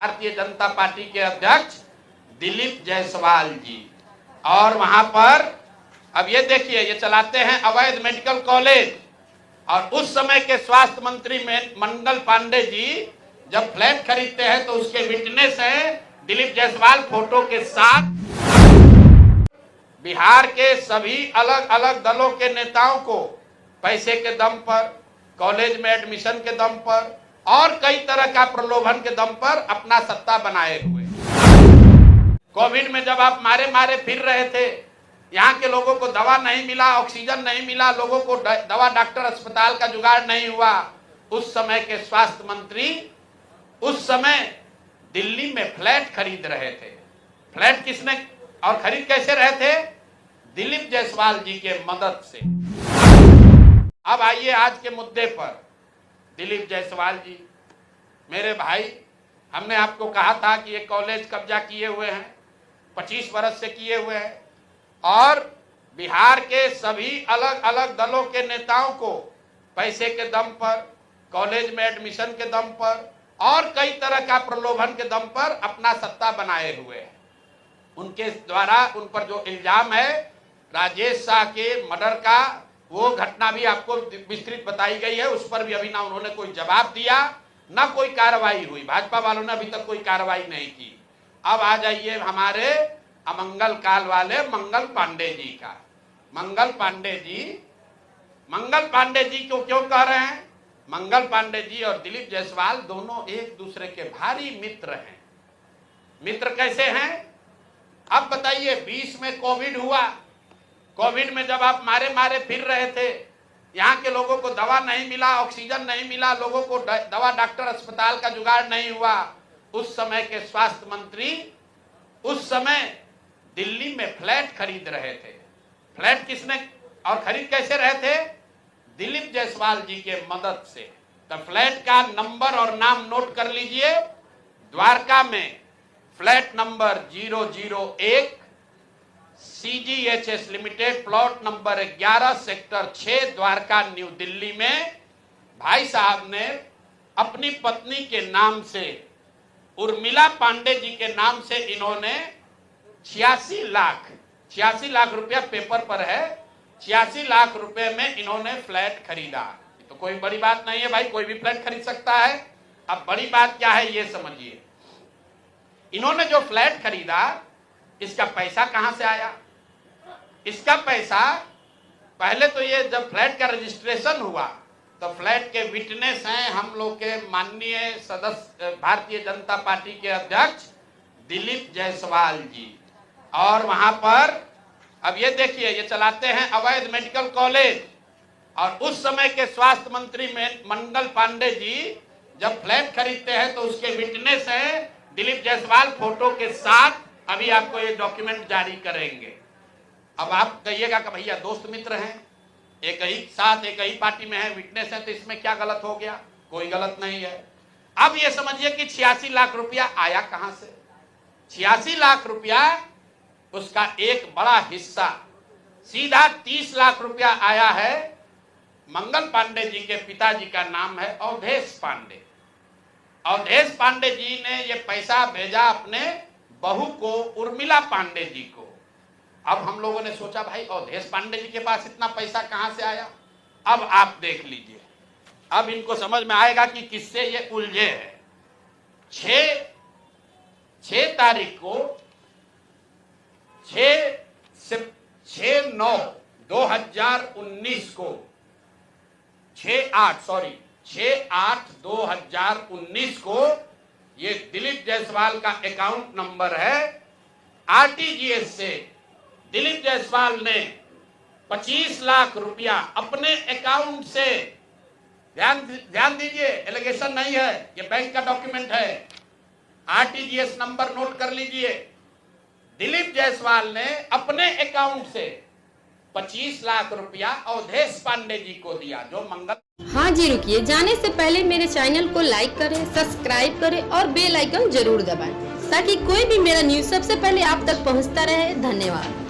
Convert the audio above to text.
Bharatiya Janata party के अध्यक्ष दिलीप जायसवाल जी। और वहां पर अब ये देखिए, ये चलाते हैं अवैध मेडिकल कॉलेज। और उस समय के स्वास्थ्य मंत्री मंगल पांडे जी जब फ्लैट खरीदते हैं तो उसके विटनेस हैं दिलीप जायसवाल फोटो के साथ। बिहार के सभी अलग अलग दलों के नेताओं को पैसे के दम पर, कॉलेज में एडमिशन के दम पर और कई तरह का प्रलोभन के दम पर अपना सत्ता बनाए हुए। कोविड में जब आप मारे मारे फिर रहे थे, यहाँ के लोगों को दवा नहीं मिला, ऑक्सीजन नहीं मिला, लोगों को दवा डॉक्टर अस्पताल का जुगाड़ नहीं हुआ, उस समय के स्वास्थ्य मंत्री उस समय दिल्ली में फ्लैट खरीद रहे थे। फ्लैट किसने और खरीद कैसे रहे थे? दिलीप जायसवाल जी के मदद से। अब आइए आज के मुद्दे पर। दिलीप जायसवाल जी मेरे भाई, हमने आपको कहा था कि ये कॉलेज कब्जा किए हुए हैं, 25 वर्ष से किए हुए हैं और बिहार के सभी अलग अलग दलों के नेताओं को पैसे के दम पर, कॉलेज में एडमिशन के दम पर और कई तरह का प्रलोभन के दम पर अपना सत्ता बनाए हुए हैं। उनके द्वारा उन पर जो इल्जाम है राजेश शाह के मर्डर का, वो घटना भी आपको विस्तृत बताई गई है, उस पर भी अभी ना उन्होंने कोई जवाब दिया ना कोई कार्रवाई हुई। भाजपा वालों ने अभी तक कोई कार्रवाई नहीं की। अब आ जाइए हमारे अमंगल काल वाले मंगल पांडे जी का। मंगल पांडे जी को क्यों कह रहे हैं? मंगल पांडे जी और दिलीप जायसवाल दोनों एक दूसरे के भारी मित्र हैं। मित्र कैसे हैं? अब बताइए, 20 में कोविड हुआ, कोविड में जब आप मारे मारे फिर रहे थे, यहाँ के लोगों को दवा नहीं मिला, ऑक्सीजन नहीं मिला, लोगों को दवा डॉक्टर अस्पताल का जुगाड़ नहीं हुआ, उस समय के स्वास्थ्य मंत्री उस समय दिल्ली में फ्लैट खरीद रहे थे। फ्लैट किसने और खरीद कैसे रहे थे? दिलीप जायसवाल जी के मदद से। तो फ्लैट का नंबर और नाम नोट कर लीजिए। द्वारका में flat number 001 CGHS limited, plot number 11 sector 6 Dwarka new Delhi में भाई साहब ने अपनी पत्नी के नाम से, उर्मिला पांडे जी के नाम से इन्होंने 86 लाख रुपया पेपर पर है, 86 लाख रुपए में इन्होंने फ्लैट खरीदा। तो कोई बड़ी बात नहीं है भाई, कोई भी फ्लैट खरीद सकता है। अब बड़ी बात क्या है ये समझिए। इन्होंने जो फ्लैट खरीदा, इसका पैसा कहां से आया? इसका पैसा पहले तो ये जब फ्लैट का रजिस्ट्रेशन हुआ तो फ्लैट के विटनेस हैं हम लोग के माननीय सदस्य भारतीय जनता पार्टी के अध्यक्ष दिलीप जायसवाल जी। और वहां पर अब ये देखिए, ये चलाते हैं अवैध मेडिकल कॉलेज। और उस समय के स्वास्थ्य मंत्री मंगल पांडे जी जब फ्लैट खरीदते हैं तो उसके विटनेस हैं दिलीप जायसवाल फोटो के साथ। अभी आपको ये डॉक्यूमेंट जारी करेंगे। अब आप कहिएगा कि भैया दोस्त मित्र हैं, एक ही साथ एक ही पार्टी में है, विटनेस है, तो इसमें क्या गलत हो गया? कोई गलत नहीं है। अब ये समझिए कि 86 लाख रुपया आया कहां से? 86 लाख रुपया, उसका एक बड़ा हिस्सा सीधा 30 लाख रुपया आया है। मंगल पांडे जी के पिताजी का नाम है अवधेश पांडे। अवधेश पांडे जी ने ये पैसा भेजा अपने बहू को, उर्मिला पांडे जी को। अब हम लोगों ने सोचा भाई अवधेश पांडे जी के पास इतना पैसा कहां से आया? अब आप देख लीजिए, अब इनको समझ में आएगा कि किससे ये उलझे हैं। 6 तारीख को 6/9/2019 को 6/8/2019 को ये दिलीप जायसवाल का अकाउंट नंबर है। RTGS से दिलीप जायसवाल ने 25 लाख रुपया अपने अकाउंट से, ध्यान दीजिए, एलिगेशन नहीं है, ये बैंक का डॉक्यूमेंट है। RTGS नंबर नोट कर लीजिए। दिलीप जायसवाल ने अपने अकाउंट से 25 लाख रुपया अवधेश पांडे जी को दिया, जो मंगल। हाँ जी, रुकिए, जाने से पहले मेरे चैनल को लाइक करें, सब्सक्राइब करें और बेल आइकन जरूर दबाएं ताकि कोई भी मेरा न्यूज सबसे पहले आप तक पहुंचता रहे। धन्यवाद।